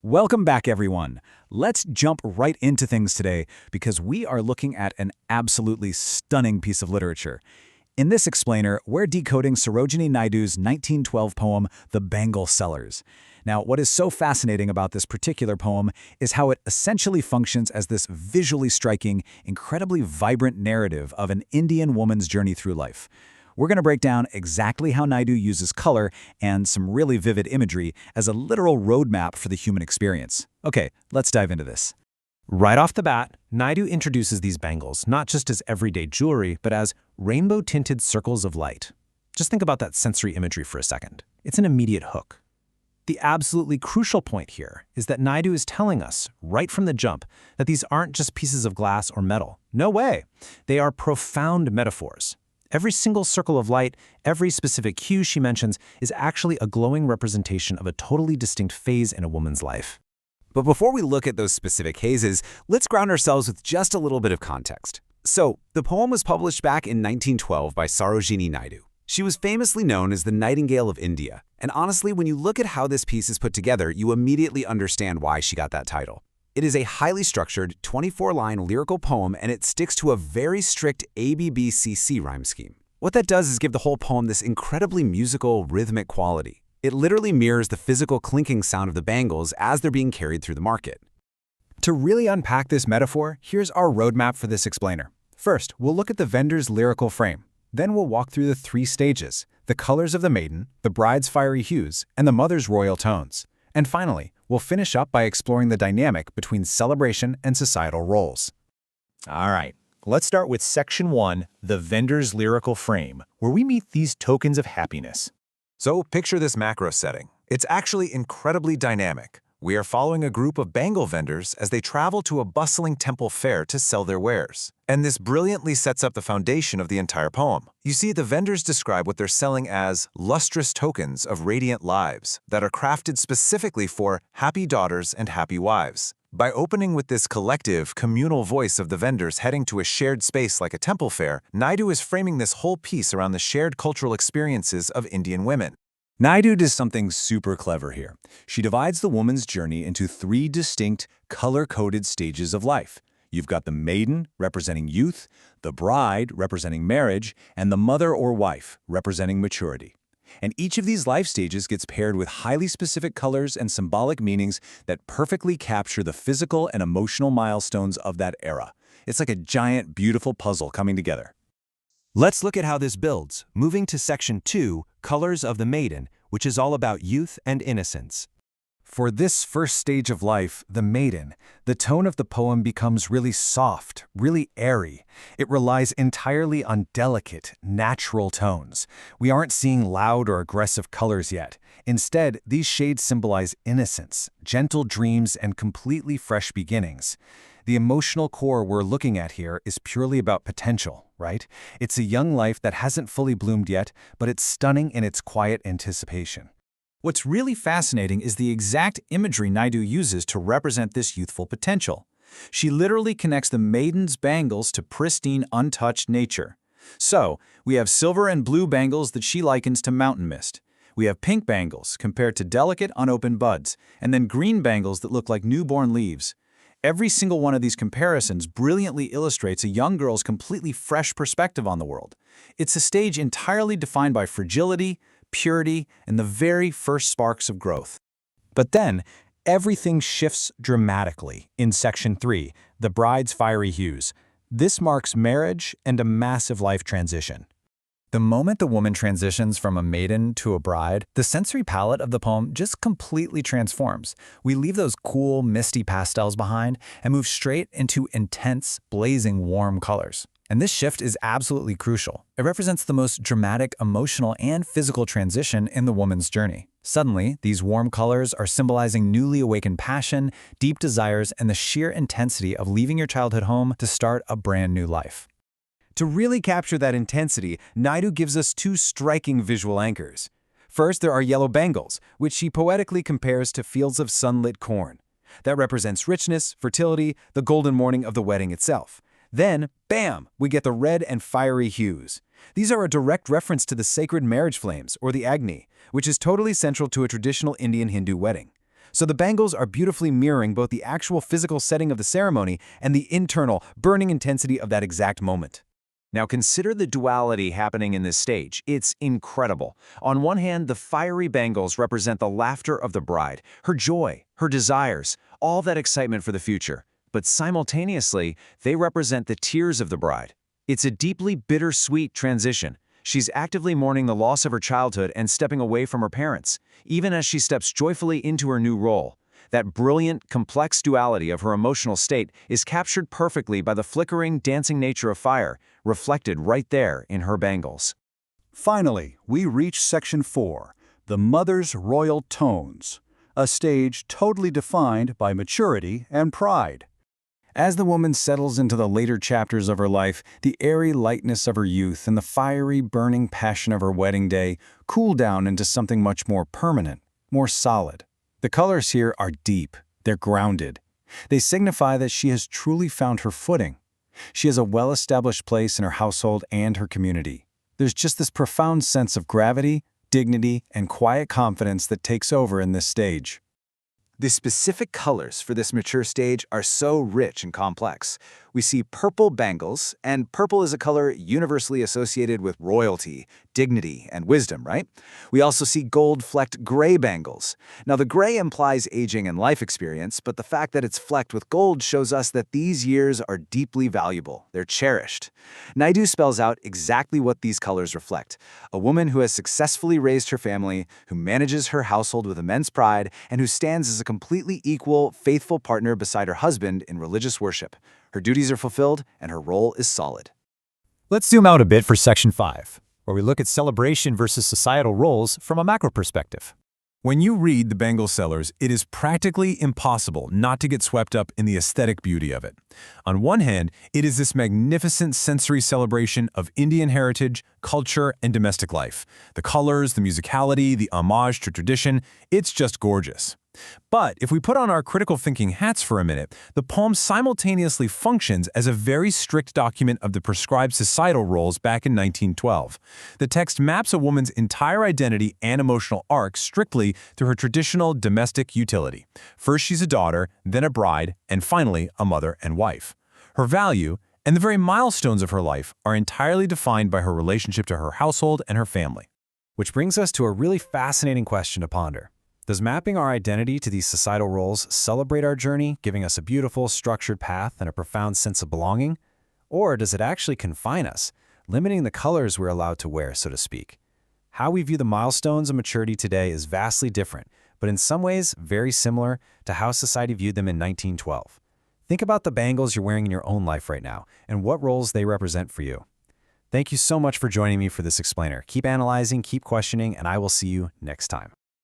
Welcome back, everyone. Let's jump right into things today because we are looking at an absolutely stunning piece of literature. In this explainer, we're decoding Sarojini Naidu's 1912 poem, The Bangle Sellers. Now, what is so fascinating about this particular poem is how it essentially functions as this visually striking, incredibly vibrant narrative of an Indian woman's journey through life. We're going to break down exactly how Naidu uses color and some really vivid imagery as a literal roadmap for the human experience. Okay, let's dive into this. Right off the bat, Naidu introduces these bangles not just as everyday jewelry, but as rainbow-tinted circles of light. Just think about that sensory imagery for a second. It's an immediate hook. The absolutely crucial point here is that Naidu is telling us, right from the jump, that these aren't just pieces of glass or metal. No way! They are profound metaphors. Every single circle of light, every specific hue she mentions, is actually a glowing representation of a totally distinct phase in a woman's life. But before we look at those specific hazes, let's ground ourselves with just a little bit of context. So, the poem was published back in 1912 by Sarojini Naidu. She was famously known as the Nightingale of India, and honestly, when you look at how this piece is put together, you immediately understand why she got that title. It is a highly structured, 24-line lyrical poem, and it sticks to a very strict ABBCC rhyme scheme. What that does is give the whole poem this incredibly musical, rhythmic quality. It literally mirrors the physical clinking sound of the bangles as they're being carried through the market. To really unpack this metaphor, here's our roadmap for this explainer. First, we'll look at the vendor's lyrical frame. Then we'll walk through the three stages: the colors of the maiden, the bride's fiery hues, and the mother's royal tones. And finally, we'll finish up by exploring the dynamic between celebration and societal roles. All right, let's start with Section 1, the vendor's lyrical frame, where we meet these tokens of happiness. So picture this macro setting. It's actually incredibly dynamic. We are following a group of bangle vendors as they travel to a bustling temple fair to sell their wares. And this brilliantly sets up the foundation of the entire poem. You see, the vendors describe what they're selling as lustrous tokens of radiant lives that are crafted specifically for happy daughters and happy wives. By opening with this collective, communal voice of the vendors heading to a shared space like a temple fair, Naidu is framing this whole piece around the shared cultural experiences of Indian women. Naidu does something super clever here. She divides the woman's journey into three distinct, color-coded stages of life. You've got the maiden, representing youth, the bride, representing marriage, and the mother or wife, representing maturity. And each of these life stages gets paired with highly specific colors and symbolic meanings that perfectly capture the physical and emotional milestones of that era. It's like a giant, beautiful puzzle coming together. Let's look at how this builds, moving to Section 2, Colors of the Maiden, which is all about youth and innocence. For this first stage of life, the maiden, the tone of the poem becomes really soft, really airy. It relies entirely on delicate, natural tones. We aren't seeing loud or aggressive colors yet. Instead, these shades symbolize innocence, gentle dreams, and completely fresh beginnings. The emotional core we're looking at here is purely about potential, right? It's a young life that hasn't fully bloomed yet, but it's stunning in its quiet anticipation. What's really fascinating is the exact imagery Naidu uses to represent this youthful potential. She literally connects the maiden's bangles to pristine, untouched nature. So, we have silver and blue bangles that she likens to mountain mist. We have pink bangles compared to delicate, unopened buds, and then green bangles that look like newborn leaves. Every single one of these comparisons brilliantly illustrates a young girl's completely fresh perspective on the world. It's a stage entirely defined by fragility, purity, and the very first sparks of growth. But then, everything shifts dramatically in Section 3, the bride's fiery hues. This marks marriage and a massive life transition. The moment the woman transitions from a maiden to a bride, the sensory palette of the poem just completely transforms. We leave those cool, misty pastels behind and move straight into intense, blazing, warm colors. And this shift is absolutely crucial. It represents the most dramatic, emotional, and physical transition in the woman's journey. Suddenly, these warm colors are symbolizing newly awakened passion, deep desires, and the sheer intensity of leaving your childhood home to start a brand new life. To really capture that intensity, Naidu gives us two striking visual anchors. First, there are yellow bangles, which she poetically compares to fields of sunlit corn. That represents richness, fertility, the golden morning of the wedding itself. Then, bam, we get the red and fiery hues. These are a direct reference to the sacred marriage flames, or the Agni, which is totally central to a traditional Indian Hindu wedding. So the bangles are beautifully mirroring both the actual physical setting of the ceremony and the internal, burning intensity of that exact moment. Now consider the duality happening in this stage. It's incredible. On one hand, the fiery bangles represent the laughter of the bride, her joy, her desires, all that excitement for the future. But simultaneously, they represent the tears of the bride. It's a deeply bittersweet transition. She's actively mourning the loss of her childhood and stepping away from her parents, even as she steps joyfully into her new role. That brilliant, complex duality of her emotional state is captured perfectly by the flickering, dancing nature of fire, reflected right there in her bangles. Finally, we reach Section 4, the Mother's Royal Tones, a stage totally defined by maturity and pride. As the woman settles into the later chapters of her life, the airy lightness of her youth and the fiery, burning passion of her wedding day cool down into something much more permanent, more solid. The colors here are deep, they're grounded. They signify that she has truly found her footing. She has a well-established place in her household and her community. There's just this profound sense of gravity, dignity, and quiet confidence that takes over in this stage. The specific colors for this mature stage are so rich and complex. We see purple bangles, and purple is a color universally associated with royalty, dignity, and wisdom, right? We also see gold-flecked gray bangles. Now, the gray implies aging and life experience, but the fact that it's flecked with gold shows us that these years are deeply valuable. They're cherished. Naidu spells out exactly what these colors reflect. A woman who has successfully raised her family, who manages her household with immense pride, and who stands as a completely equal, faithful partner beside her husband in religious worship. Her duties are fulfilled, and her role is solid. Let's zoom out a bit for Section 5, where we look at celebration versus societal roles from a macro perspective. When you read the Bangle Sellers, it is practically impossible not to get swept up in the aesthetic beauty of it. On one hand, it is this magnificent sensory celebration of Indian heritage, culture, and domestic life. The colors, the musicality, the homage to tradition, it's just gorgeous. But if we put on our critical thinking hats for a minute, the poem simultaneously functions as a very strict document of the prescribed societal roles back in 1912. The text maps a woman's entire identity and emotional arc strictly through her traditional domestic utility. First she's a daughter, then a bride, and finally a mother and wife. Her value and the very milestones of her life are entirely defined by her relationship to her household and her family. Which brings us to a really fascinating question to ponder. Does mapping our identity to these societal roles celebrate our journey, giving us a beautiful, structured path and a profound sense of belonging? Or does it actually confine us, limiting the colors we're allowed to wear, so to speak? How we view the milestones of maturity today is vastly different, but in some ways very similar to how society viewed them in 1912. Think about the bangles you're wearing in your own life right now and what roles they represent for you. Thank you so much for joining me for this explainer. Keep analyzing, keep questioning, and I will see you next time.